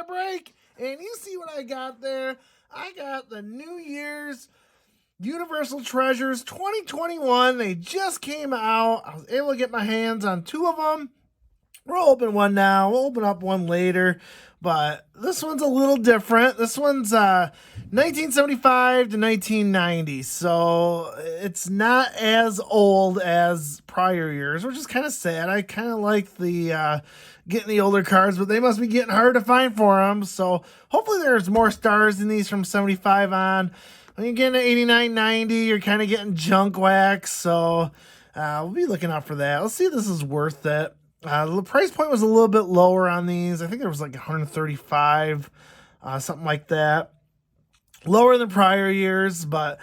break, and you see what I got there. I got the New Year's Universal Treasures 2021. They just came out. I was able to get my hands on 2 of them. We'll open one now. We'll open up one later. But this one's a little different. This one's 1975 to 1990. So it's not as old as prior years, which is kind of sad. I kind of like the getting the older cards, but they must be getting hard to find for them. So hopefully there's more stars in these from 75 on. When you get into 89, 90, you're kind of getting junk wax. So we'll be looking out for that. Let's see if this is worth it. The price point was a little bit lower on these. I think there was like 135, something like that. Lower than prior years, but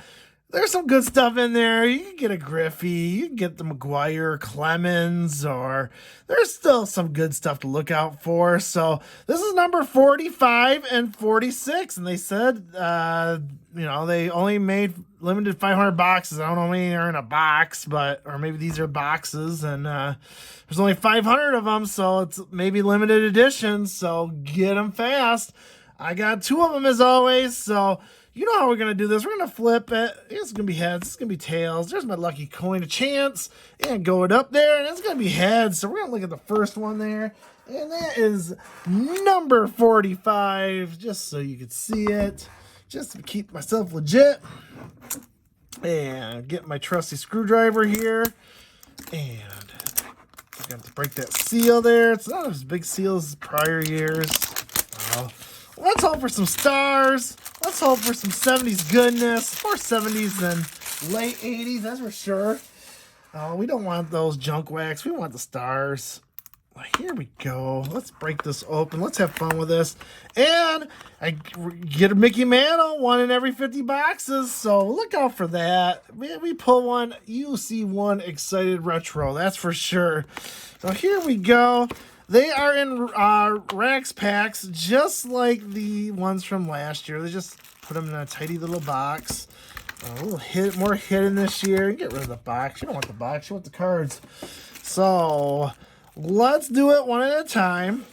there's some good stuff in there. You can get a Griffey, you can get the McGuire, Clemens, or there's still some good stuff to look out for. So this is number 45 and 46, and they said, they only made limited 500 boxes. I don't know how many are in a box, or maybe these are boxes, and there's only 500 of them, so it's maybe limited edition, so get them fast. I got 2 of them as always, so you know how we're going to do this. We're going to flip it. It's going to be heads. It's going to be tails. There's my lucky coin of chance. And going up there, and it's going to be heads. So we're going to look at the first one there. And that is number 45, just so you can see it. Just to keep myself legit. And get my trusty screwdriver here. And I got to break that seal there. It's not as big seal as prior years. Let's hope for some stars. Let's hope for some 70s goodness. More 70s than late 80s, that's for sure. We don't want those junk wax. We want the stars. Here we go. Let's break this open. Let's have fun with this. And I get a Mickey Mantle, 1 in every 50 boxes. So look out for that. We pull one. You see one excited retro. That's for sure. So here we go. They are in Rax packs, just like the ones from last year. They just put them in a tidy little box. A little more hidden this year. Get rid of the box. You don't want the box. You want the cards. So let's do it one at a time.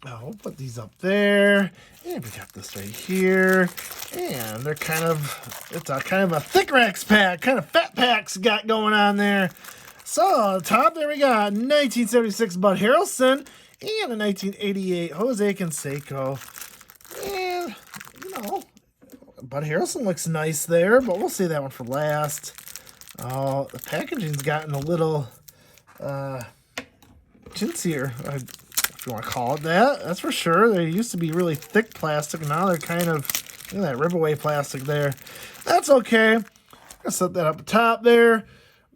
We'll put these up there. And we got this right here. And they're it's a kind of a thick Rax pack. Kind of fat packs got going on there. So, on top there we got 1976 Bud Harrelson and a 1988 Jose Canseco. And, Bud Harrelson looks nice there, but we'll save that one for last. The packaging's gotten a little chintzier, if you want to call it that. That's for sure. They used to be really thick plastic, and now they're kind of, look at that rip-away plastic there. That's okay. I'm going to set that up top there.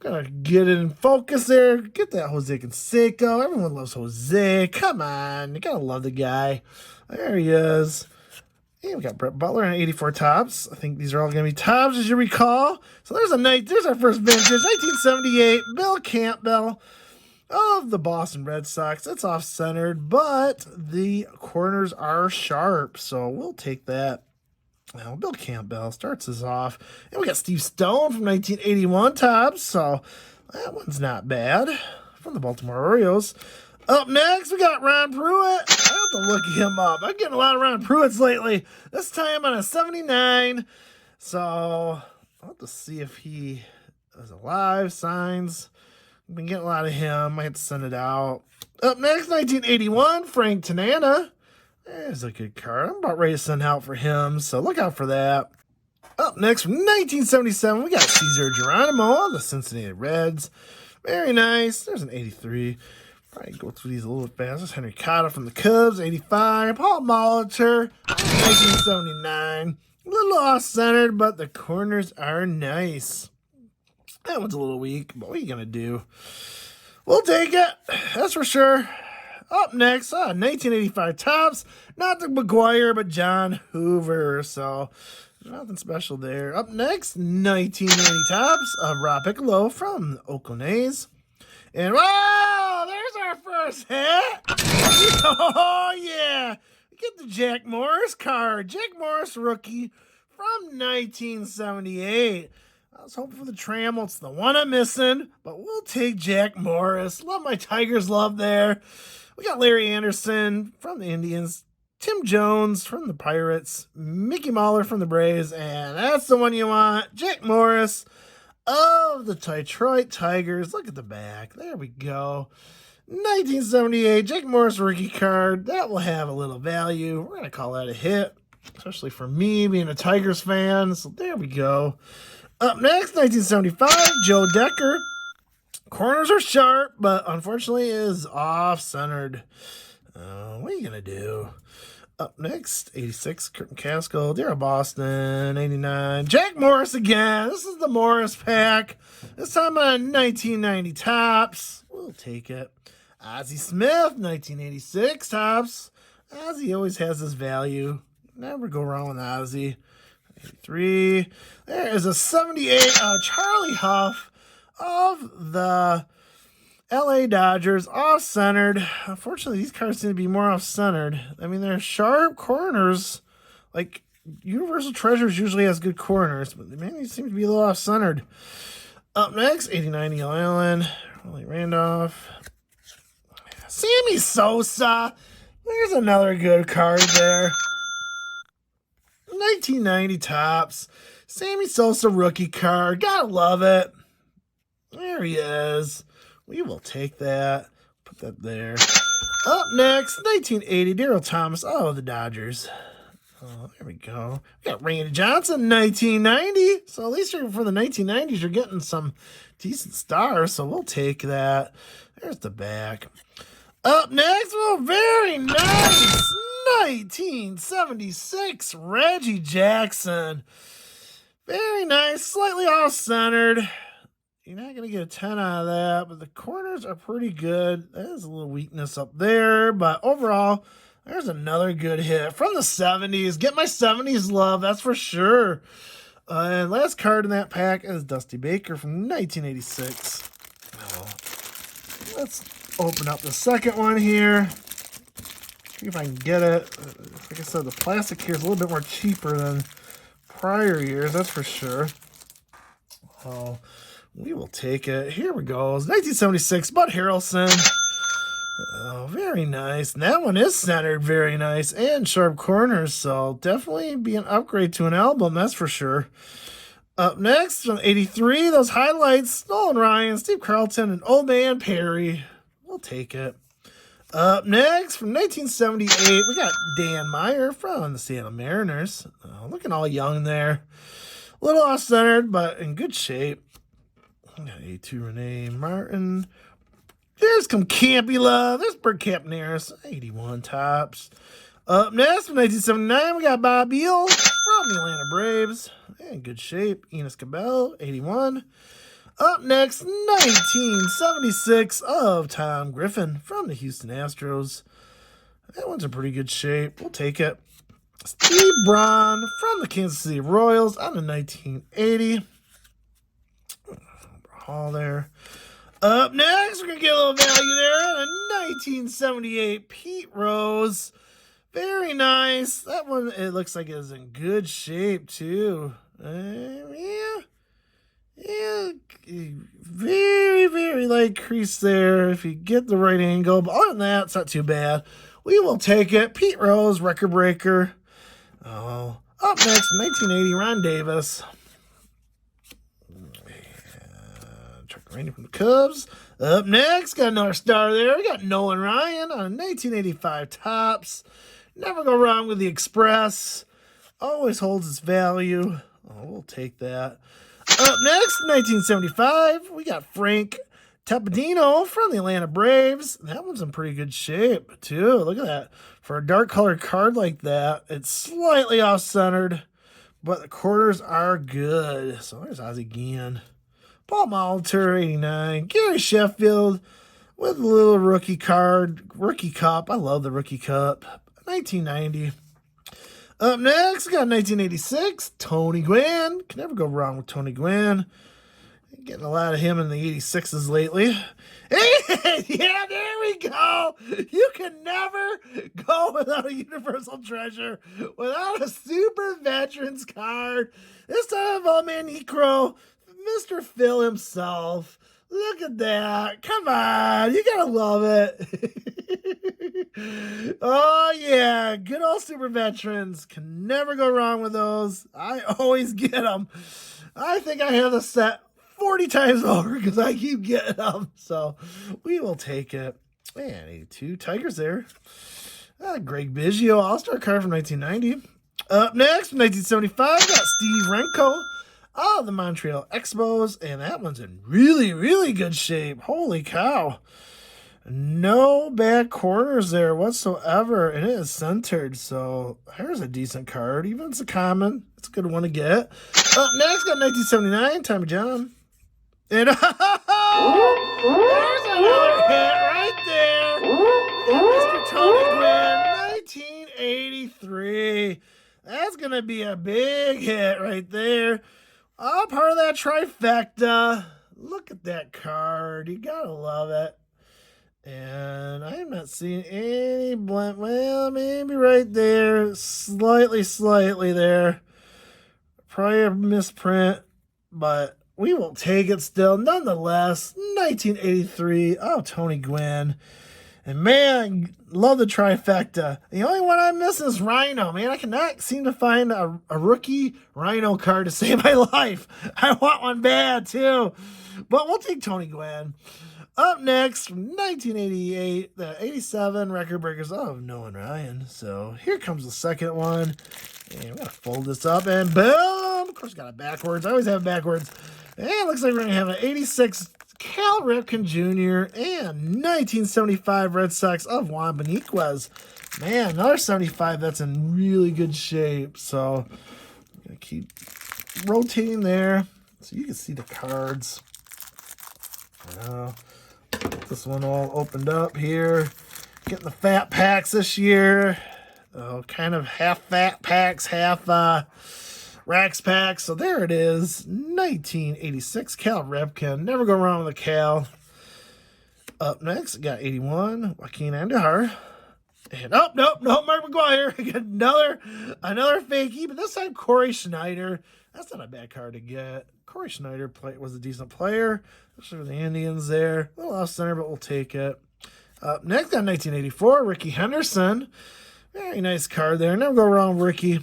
Gonna get it in focus there. Get that Jose Canseco. Everyone loves Jose. Come on. You gotta love the guy. There he is. And we got Brett Butler and 84 tops. I think these are all gonna be tops, as you recall. So there's our first vintage. 1978 Bill Campbell of the Boston Red Sox. It's off-centered, but the corners are sharp. So we'll take that. Well, Bill Campbell starts us off. And we got Steve Stone from 1981 tops, so that one's not bad. From the Baltimore Orioles. Up next, we got Ron Pruitt. I have to look him up. I'm getting a lot of Ron Pruitts lately. This time on a 79. So I'll have to see if he is alive. Signs. I've been getting a lot of him. I have to send it out. Up next, 1981, Frank Tanana. There's a good card. I'm about ready to send out for him, so look out for that. Up next, from 1977, we got Cesar Geronimo of the Cincinnati Reds. Very nice. There's an 83. Probably go through these a little bit fast. There's Henry Cotta from the Cubs, 85. Paul Molitor, 1979. A little off-centered, but the corners are nice. That one's a little weak, but what are you going to do? We'll take it. That's for sure. Up next, 1985 tops. Not the McGuire, but John Hoover. So, there's nothing special there. Up next, 1980 tops of Rob Piccolo from Oakland A's. And, wow, there's our first hit. Oh, yeah. We get the Jack Morris card. Jack Morris rookie from 1978. I was hoping for the Trammell. It's the one I'm missing, but we'll take Jack Morris. Love my Tigers love there. We got Larry Anderson from the Indians. Tim Jones from the Pirates, Mickey Mahler from the Braves, and that's the one you want, Jack Morris of the Detroit Tigers. Look at the back. There we go. 1978, Jack Morris rookie card. That will have a little value. We're going to call that a hit, especially for me being a Tigers fan. So there we go. Up next, 1975, Joe Decker. Corners are sharp, but unfortunately is off-centered. What are you going to do? Up next, 86, Curtin Caskell, Darryl Boston, 89, Jack Morris again. This is the Morris pack. This time on 1990 Topps. We'll take it. Ozzie Smith, 1986 Topps. Ozzie always has his value. Never go wrong with Ozzie. 83. There is a 78 Charlie Huff of the LA Dodgers, off-centered. Unfortunately, these cards seem to be more off-centered. I mean, they're sharp corners. Like, Universal Treasures usually has good corners, but man, these seem to be a little off-centered. Up next, 89 Neil Allen, Willie Randolph, Sammy Sosa. There's another good card there. 1990 Topps. Sammy Sosa rookie card. Gotta love it. There he is. We will take that. Put that there. Up next, 1980, Darryl Thomas. Oh, the Dodgers. Oh, there we go. We got Randy Johnson, 1990. So at least for the 1990s, you're getting some decent stars. So we'll take that. There's the back. Up next, well, very nice. 1976, Reggie Jackson. Very nice. Slightly off-centered. You're not going to get a 10 out of that, but the corners are pretty good. There's a little weakness up there, but overall, there's another good hit from the 70s. Get my 70s love, that's for sure. And last card in that pack is Dusty Baker from 1986. Let's open up the second one here. See if I can get it. Like I said, the plastic here is a little bit more cheaper than prior years, that's for sure. Oh, we will take it. Here we go. It's 1976, Bud Harrelson. Oh, very nice. And that one is centered very nice and sharp corners, so definitely be an upgrade to an album, that's for sure. Up next, from 83, those highlights, Nolan Ryan, Steve Carlton, and Old Man Perry. We'll take it. Up next, from 1978, we got Dan Meyer from the Seattle Mariners. Looking all young there. A little off-centered, but in good shape. We got A2 Renee Martin. There's some Campy love. There's Bert Campaneris, 81 Topps. Up next, from 1979, we got Bob Beal from the Atlanta Braves. In good shape. Enos Cabell, 81. Up next, 1976 of Tom Griffin from the Houston Astros. That one's in pretty good shape. We'll take it. Steve Braun from the Kansas City Royals on the 1980. All there. Up next, we're going to get a little value there. A 1978 Pete Rose. Very nice. That one, it looks like it is in good shape, too. Yeah, very, very light crease there if you get the right angle. But other than that, it's not too bad. We will take it. Pete Rose, record breaker. Oh, up next, 1980, Ron Davis. Chuck Rainey from the Cubs. Up next, got another star there. We got Nolan Ryan on 1985 Topps. Never go wrong with the Express. Always holds its value. Oh, we'll take that. Up next, 1975, we got Frank Tappadino from the Atlanta Braves. That one's in pretty good shape, too. Look at that. For a dark colored card like that, it's slightly off-centered, but the corners are good. So there's Ozzie Guillen. Paul Molitor, 89. Gary Sheffield with a little rookie card. Rookie Cup. I love the Rookie Cup. 1990. Up next, we got 1986, Tony Gwan. Can never go wrong with Tony Gwan. Getting a lot of him in the 86s lately. Hey, yeah, there we go. You can never go without a Universal Treasure, without a Super Veterans card. This time, Old Man Necro, Mr. Phil himself. Look at that. Come on. You gotta love it. Oh, yeah. Good old super veterans. Can never go wrong with those. I always get them. I think I have the set 40 times over because I keep getting them. So we will take it. Man, 82 Tigers there. Greg Biggio, All-Star card from 1990. Up next, from 1975, got Steve Renko of the Montreal Expos. And that one's in really, really good shape. Holy cow. No bad corners there whatsoever, and it is centered, so here's a decent card. Even if it's a common, it's a good one to get. Up next, got 1979, Tommy John. And there's another hit right there. We got Mr. Tony Gwan, 1983. That's going to be a big hit right there. All part of that trifecta. Look at that card. You got to love it. And I'm not seeing any blunt. Well, maybe right there. Slightly there. Probably a misprint, but we will take it still. Nonetheless, 1983. Oh, Tony Gwan. And man, love the trifecta. The only one I miss is Rhino. Man, I cannot seem to find a rookie Rhino card to save my life. I want one bad too. But we'll take Tony Gwan. Up next, from 1988, the 87 record breakers of Nolan Ryan. So here comes the second one. And we're going to fold this up and boom. Of course, got it backwards. I always have it backwards. And it looks like we're going to have an 86 Cal Ripken Jr. and 1975 Red Sox of Juan Beniquez. Man, another 75 that's in really good shape. So I'm going to keep rotating there so you can see the cards. This one all opened up here. Getting the fat packs this year. Kind of half fat packs, half racks packs. So there it is. 1986 Cal Ripken. Never go wrong with a Cal. Up next, got 81 Joaquin Andujar. And nope, Mark McGwire. Got another fakie, but this time Corey Schneider. That's not a bad card to get. Corey Schneider was a decent player, especially for the Indians there. A little off center, but we'll take it. Up next, got 1984, Ricky Henderson. Very nice card there. Never go wrong with Ricky.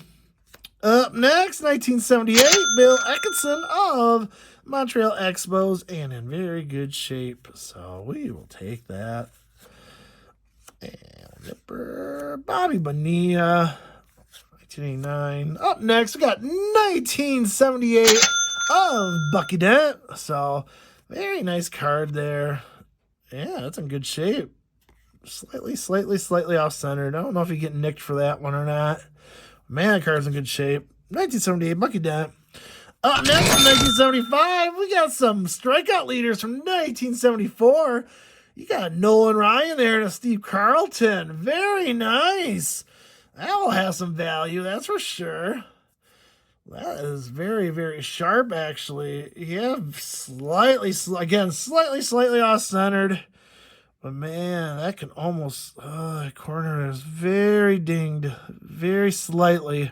Up next, 1978, Bill Campbell of Montreal Expos, and in very good shape. So we will take that. And Nipper, Bobby Bonilla, 1989. Up next, we got 1978 of Bucky Dent. So very nice card there. Yeah, that's in good shape. Slightly off-centered. I don't know if you get nicked for that one or not. Man, that card's in good shape. 1978, Bucky Dent. Up next, in 1975, we got some strikeout leaders from 1974. You got Nolan Ryan there to Steve Carlton. Very nice. That will have some value, that's for sure. That is very, very sharp, actually. Yeah, slightly off-centered. But man, that can almost, corner is very dinged, very slightly.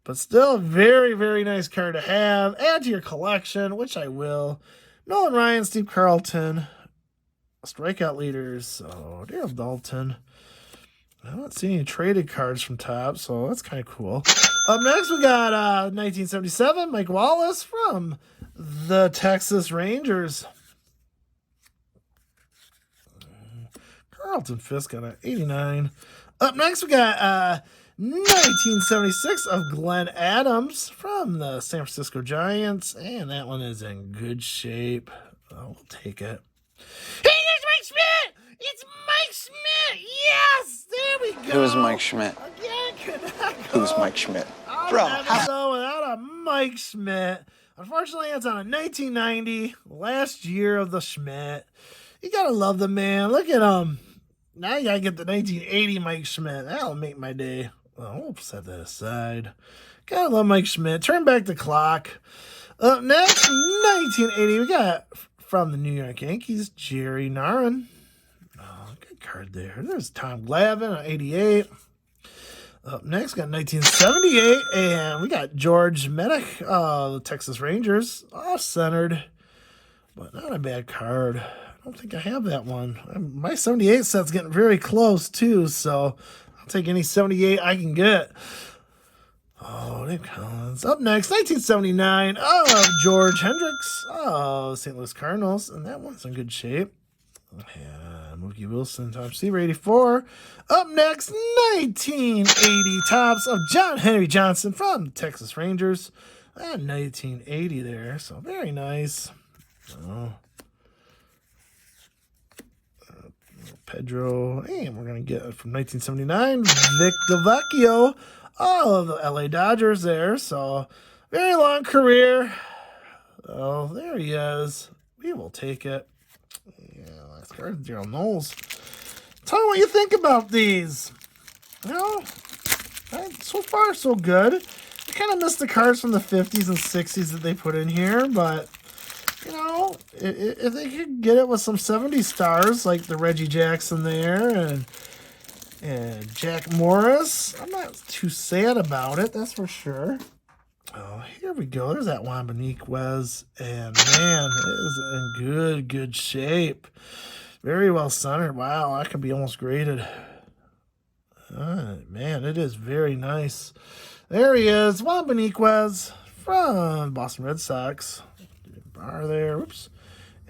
But still a very, very nice card to have. Add to your collection, which I will. Nolan Ryan, Steve Carlton, strikeout leaders. So, Daryl Dalton. I don't see any traded cards from top, so that's kind of cool. Up next, we got 1977, Mike Wallace from the Texas Rangers. Carlton Fisk got an 89. Up next, we got 1976 of Glenn Adams from the San Francisco Giants. And that one is in good shape. We'll take it. Hey, there's Mike Schmidt! It's Mike Schmidt! Yes! There we go! Who's Mike Schmidt? Again, Who's Mike Schmidt? Bro, without a Mike Schmidt. Unfortunately, it's on a 1990, last year of the Schmidt. You gotta love the man. Look at him. Now you gotta get the 1980 Mike Schmidt. That'll make my day. Well, we'll set that aside. Gotta love Mike Schmidt. Turn back the clock. Up next, 1980, we got from the New York Yankees, Jerry Narron. Oh, good card there. There's Tom Glavine on 88. Up next, got 1978, and we got George Medic, the Texas Rangers, off-centered, but not a bad card. don't think I have that one. My 78 set's getting very close, too, so I'll take any 78 I can get. Oh, Dave Collins. Up next, 1979 of George Hendricks of St. Louis Cardinals, and that one's in good shape. And Mookie Wilson, top receiver, 84. Up next, 1980 tops of John Henry Johnson from the Texas Rangers. 1980 there, so very nice. Oh. Pedro, and we're going to get from 1979, Vic Delvecchio of the LA Dodgers there. So, very long career. Oh, there he is. We will take it. Yeah, last card, Daryl Knowles. Tell me what you think about these. You know, so far, so good. I kind of missed the cards from the 50s and 60s that they put in here, but, you know, if they could get it with some 70s stars like the Reggie Jackson there and Jack Morris, I'm not too sad about it, that's for sure. Oh, here we go. There's that Juan Beniquez, and man, it is in good shape. Very well centered. Wow, that could be almost graded. Man, it is very nice. There he is, Juan Beniquez from Boston Red Sox. Bar there, oops.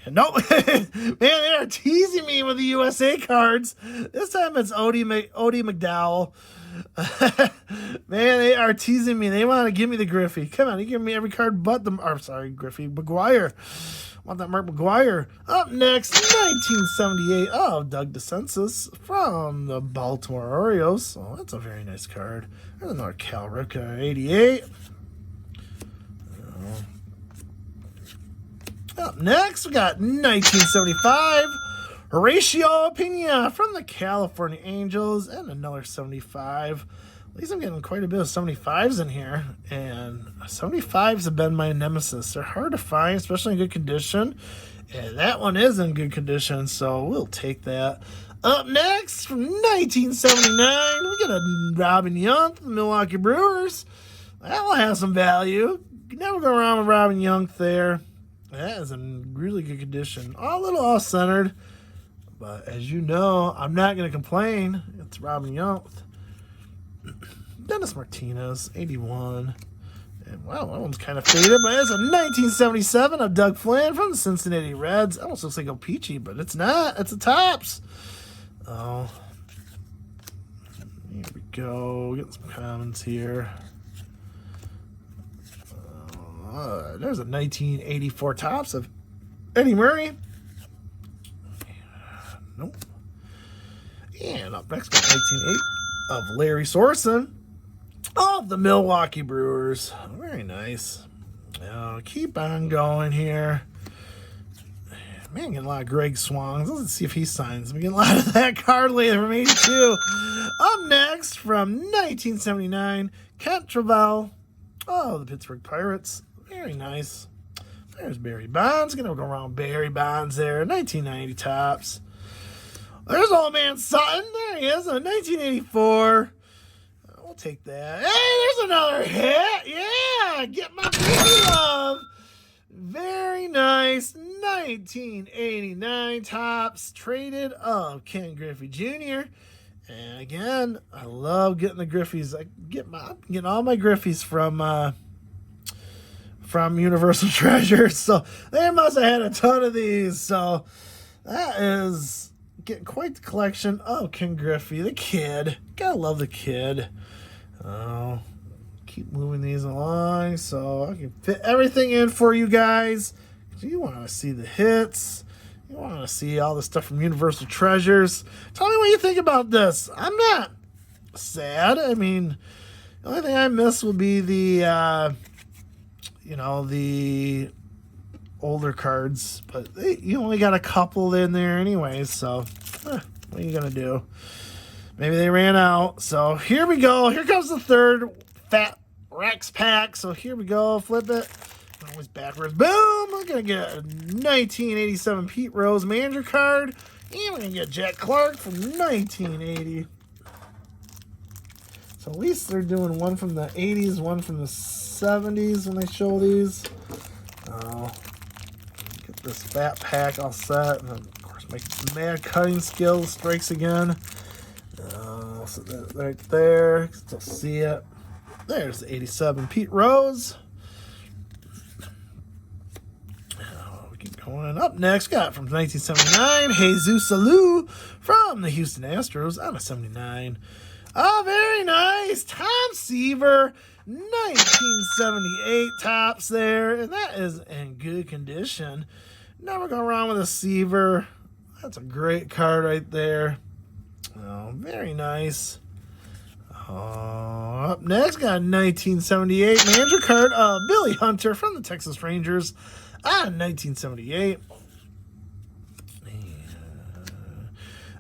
And nope, man, they are teasing me with the USA cards. This time it's Odie McDowell. Man, they are teasing me. They want to give me the Griffey. Come on, they give me every card but the, Griffey, McGuire. Want that Mark McGuire. Up next, 1978. Oh, Doug DeCensus from the Baltimore Orioles. Oh, that's a very nice card. There's another Cal Ripken, 88. Up next, we got 1975. Horatio Pena from the California Angels, and another 75. At least I'm getting quite a bit of 75s in here, and 75s have been my nemesis. They're hard to find, especially in good condition, and that one is in good condition, so we'll take that. Up next, from 1979, we got a Robin Young from the Milwaukee Brewers. That will have some value. You can never go wrong with Robin Young there. That is in really good condition. A little off-centered, but as you know, I'm not going to complain. It's Robin Young. Dennis Martinez, 81. And wow, that one's kind of faded, but it's a 1977 of Doug Flynn from the Cincinnati Reds. It almost looks like a peachy, but it's not. It's a Topps. Oh, here we go. Getting some comments here. There's a 1984 Topps of Eddie Murray. Nope. And up next, got 1908 of Larry Sorsen of the Milwaukee Brewers. Very nice. Keep on going here. Man, getting a lot of Greg Swans. Let's see if he signs. I'm getting a lot of that card later from 82. Up next, from 1979, Kent Travell. Oh, the Pittsburgh Pirates. Very nice. There's Barry Bonds. Gonna go around Barry Bonds there. 1990 Topps. There's old man Sutton. There he is. 1984. We'll take that. Hey, there's another hit. Yeah, get my baby love. Very nice. 1989 Topps. Traded of Ken Griffey Jr. And again, I love getting the Griffies. I'm getting all my Griffies from Universal Treasures. So they must have had a ton of these. So that is getting quite the collection. Oh, Ken Griffey, the kid. Gotta love the kid. Oh, keep moving these along so I can fit everything in for you guys. You want to see the hits. You want to see all the stuff from Universal Treasures. Tell me what you think about this. I'm not sad. I mean, the only thing I miss would be the the older cards, but you only got a couple in there anyways, so what are you gonna do? Maybe they ran out. So here we go. Here comes the third Fat Rex pack. So here we go. Flip it. Always backwards. Boom! We're gonna get a 1987 Pete Rose manager card, and we're gonna get Jack Clark from 1980. So at least they're doing one from the 80s, one from the 70s when they show these. Get this fat pack all set, and then My mad cutting skill strikes again. So that right there. Still see it. There's the 87 Pete Rose. We keep going. Up next, got from 1979, Jesus Alou from the Houston Astros on a 79. Oh, very nice. Tom Seaver, 1978 tops there. And that is in good condition. Never go wrong with a Seaver. That's a great card right there. Oh, very nice. Up next, got 1978 manager card of Billy Hunter from the Texas Rangers on 1978. And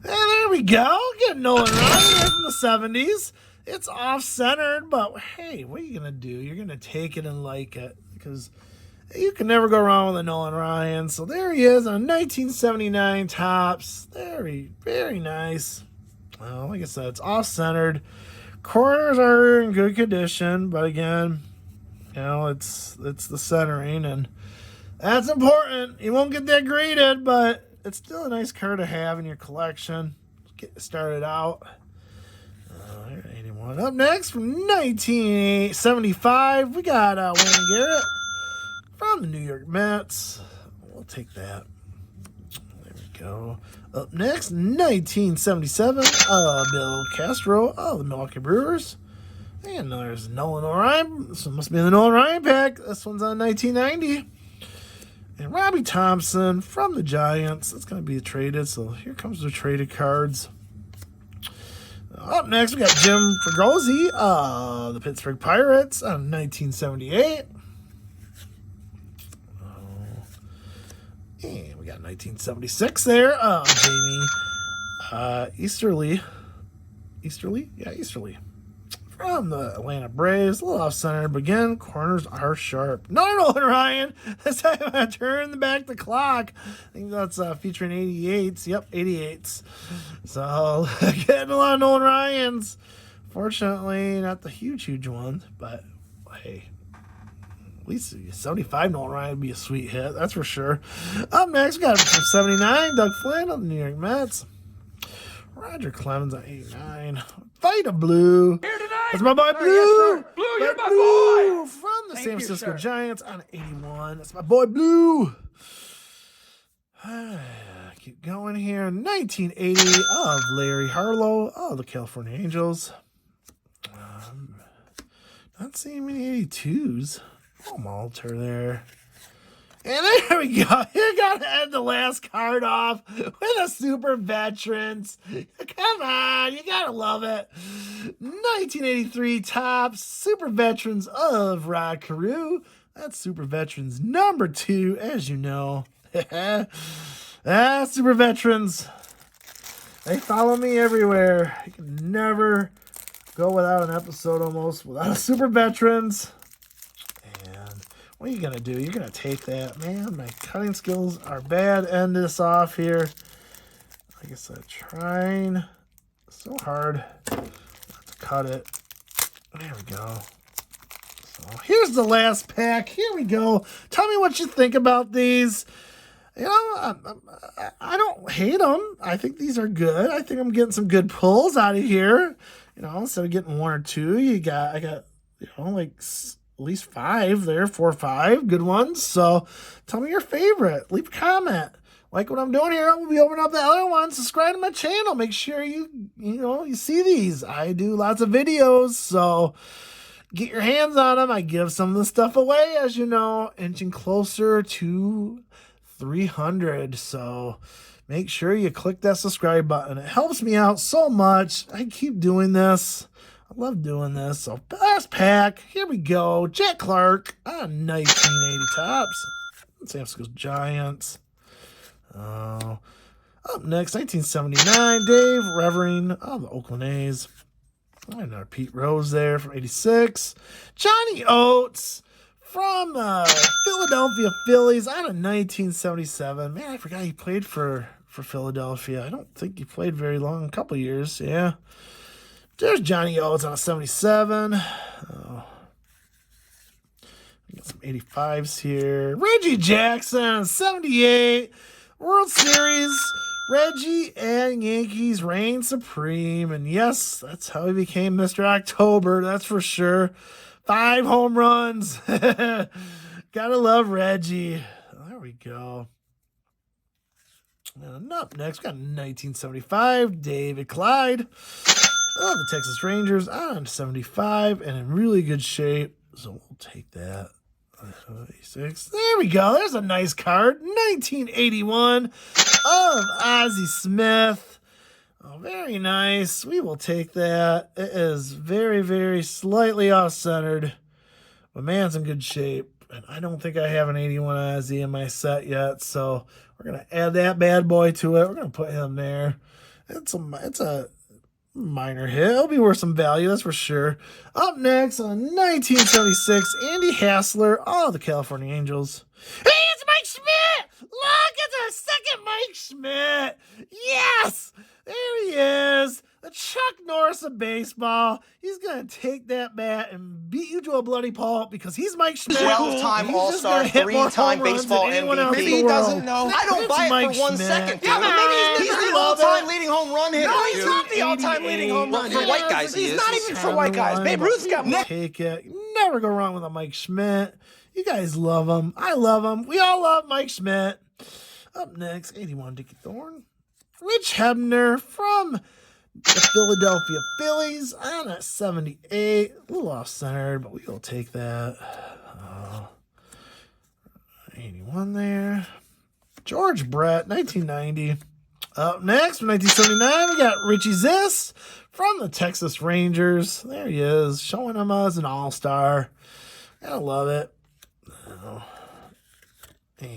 there we go. Get Nolan Ryan from the 70s. It's off-centered, but hey, what are you going to do? You're going to take it and like it because you can never go wrong with a Nolan Ryan. So there he is on 1979 tops. Very, very nice. Well, like I said, it's off-centered. Corners are in good condition, but again, you know, it's the centering, and that's important. You won't get that graded, but it's still a nice card to have in your collection. Get started out. 81. Up next, from 1975, we got Wayne Garrett from the New York Mets. We'll take that. There we go. Up next, 1977, Bill Castro of the Milwaukee Brewers. And there's Nolan Ryan. This one must be the Nolan Ryan pack. This one's on 1990. And Robbie Thompson from the Giants. That's going to be traded, so here comes the traded cards. Up next, we got Jim Fregosi of the Pittsburgh Pirates on 1978. And we got 1976 there. Jamie Easterly. Easterly? Yeah, Easterly. From the Atlanta Braves. A little off-center, but again, corners are sharp. No, Nolan Ryan. This time I turn back the clock. I think that's featuring 88s. Yep, 88s. So, getting a lot of Nolan Ryans. Fortunately, not the huge ones, but hey. At least 75 Nolan Ryan would be a sweet hit, that's for sure. Up next, we got from 79, Doug Flynn of the New York Mets. Roger Clemens on 89. Vita Blue. Here tonight. That's my boy Blue. Yes, Blue, you're my boy. From the Thank San you, Francisco sir. Giants on 81. That's my boy Blue. Keep going here. 1980 of Larry Harlow of the California Angels. Not seeing many 82s. Malter there. And there we go. You got to end the last card off with a Super Veterans. Come on. You got to love it. 1983 Topps Super Veterans of Rod Carew. That's Super Veterans number 2, as you know. Super Veterans. They follow me everywhere. You can never go without an episode almost without a Super Veterans. What are you going to do? You're going to take that. Man, my cutting skills are bad. End this off here. Like I said, trying so hard not to cut it. There we go. So here's the last pack. Here we go. Tell me what you think about these. You know, I don't hate them. I think these are good. I think I'm getting some good pulls out of here. You know, instead of getting 1 or 2, I got, you know, like at least 5 there, 4 or 5 good ones. So tell me your favorite. Leave a comment. Like what I'm doing here, we'll be opening up the other ones. Subscribe to my channel. Make sure you see these. I do lots of videos, so get your hands on them. I give some of the stuff away, as you know, inching closer to 300. So make sure you click that subscribe button. It helps me out so much. I keep doing this. I love doing this. So last pack. Here we go. Jack Clark on 1980 Topps. San Francisco Giants. Up next, 1979. Dave Revering of the Oakland A's. Another Pete Rose there from 86. Johnny Oates from Philadelphia Phillies out of 1977. Man, I forgot he played for Philadelphia. I don't think he played very long. A couple years, yeah. There's Johnny Oates on a 77. We got some 85s here. Reggie Jackson, 78. World Series. Reggie and Yankees reign supreme. And yes, that's how he became Mr. October. That's for sure. 5 home runs. Gotta love Reggie. There we go. And up next, we got 1975, David Clyde. Oh, the Texas Rangers on 75 and in really good shape. So we'll take that. 86. There we go. There's a nice card. 1981 of Ozzie Smith. Oh, very nice. We will take that. It is very, very slightly off-centered. But man's in good shape. And I don't think I have an 81 Ozzie in my set yet. So we're going to add that bad boy to it. We're going to put him there. It's a minor hit. It'll be worth some value, that's for sure. Up next on 1976, Andy Hassler, the California Angels. Hey, it's Mike Schmidt! Look, it's our second Mike Schmidt! Yes! There he is! The Chuck Norris of baseball. He's going to take that bat and beat you to a bloody pulp because he's Mike Schmidt. 12-time All-Star, 3-time baseball MVP. Maybe he doesn't know. I don't buy it for 1 second. Yeah, but maybe he's the all-time leading home run hitter. No, he's not the all-time leading home run hitter. For white guys, he's not even for white guys. Babe Ruth's got more. Take it. Never go wrong with a Mike Schmidt. You guys love him. I love him. We all love Mike Schmidt. Up next, 81 Dickie Thorne. Rich Hebner from the Philadelphia Phillies on at 78. A little off-centered, but we will take that. 81 there. George Brett, 1990. Up next, from 1979, we got Richie Ziss from the Texas Rangers. There he is, showing him as an all-star. Gotta love it. And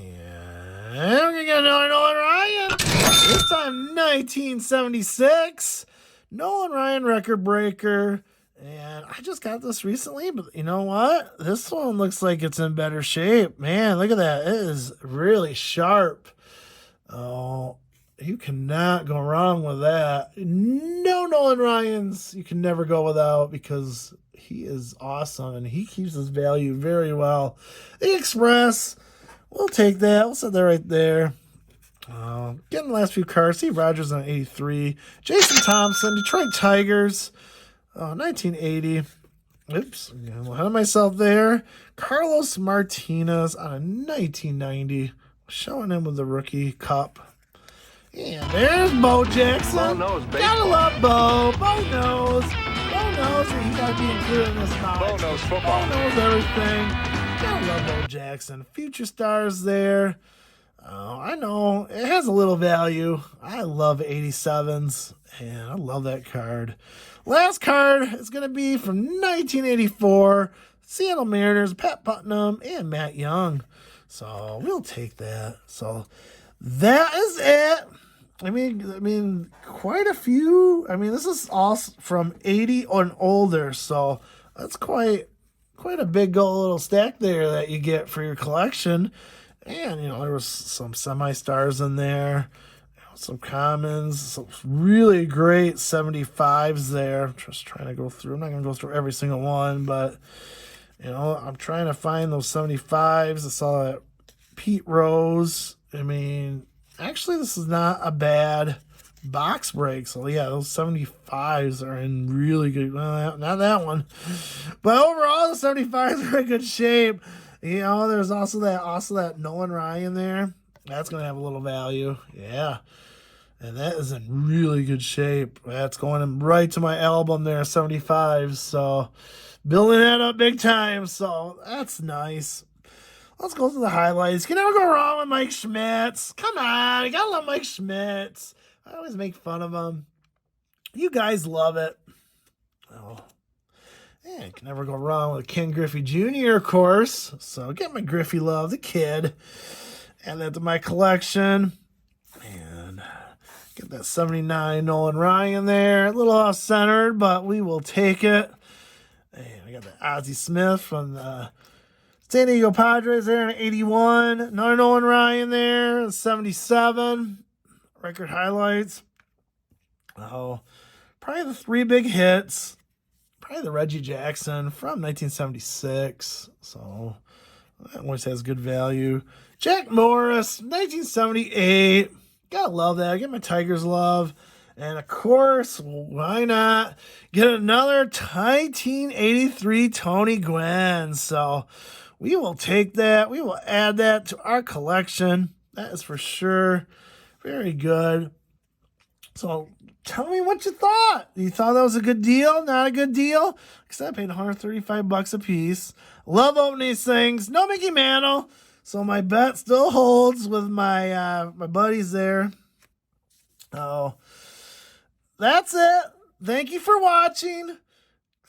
we're going to get another Nolan Ryan. This time, 1976. Nolan Ryan record breaker. And I just got this recently, but you know what? This one looks like it's in better shape. Man, look at that. It is really sharp. Oh, you cannot go wrong with that. No Nolan Ryans you can never go without because he is awesome and he keeps his value very well. The Express, we'll take that. We'll set that right there. Getting the last few cards. Steve Rogers on 83. Jason Thompson, Detroit Tigers, 1980. Oops, I'm ahead of myself there. Carlos Martinez on a 1990. Showing him with the rookie cup. And there's Bo Jackson. Bo knows baseball. Gotta love Bo. Bo knows. Bo knows that he gotta be included in this box. Bo knows football. Bo knows everything. Gotta love Bo Jackson. Future stars there. Oh, I know. It has a little value. I love 87s. And I love that card. Last card is going to be from 1984. Seattle Mariners, Pat Putnam, and Matt Young. So we'll take that. So that is it. I mean, quite a few. I mean, this is all from 80 and older. So that's quite a big little stack there that you get for your collection. And, there was some semi-stars in there, some commons, some really great 75s there. I'm just trying to go through. I'm not going to go through every single one, but, I'm trying to find those 75s. I saw that Pete Rose. I mean, actually, this is not a bad box break. So, yeah, those 75s are in really good, well, not that one. But overall, the 75s are in good shape. There's also that Nolan Ryan there. That's going to have a little value. Yeah. And that is in really good shape. That's going in right to my album there, 75. So, building that up big time. So, that's nice. Let's go through the highlights. You can never go wrong with Mike Schmitz. Come on. You got to love Mike Schmitz. I always make fun of him. You guys love it. Oh. Yeah, you can never go wrong with Ken Griffey Jr., of course. So get my Griffey love, the kid. Add that to my collection. And get that 79 Nolan Ryan there. A little off-centered, but we will take it. And I got the Ozzie Smith from the San Diego Padres there in 81. Another Nolan Ryan there, 77. Record highlights. Oh, probably the 3 big hits. Probably the Reggie Jackson from 1976. So that always has good value. Jack Morris, 1978. Gotta love that. I get my Tigers love. And of course, why not get another 1983 Tony Gwan? So we will take that. We will add that to our collection. That is for sure. Very good. So tell me what you thought. You thought that was a good deal? Not a good deal? Because I paid $135 a piece. Love opening these things. No Mickey Mantle. So my bet still holds with my my buddies there. Oh, that's it. Thank you for watching.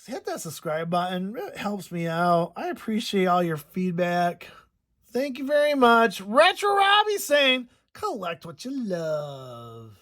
Hit that subscribe button. It really helps me out. I appreciate all your feedback. Thank you very much. Retro Robbie saying, collect what you love.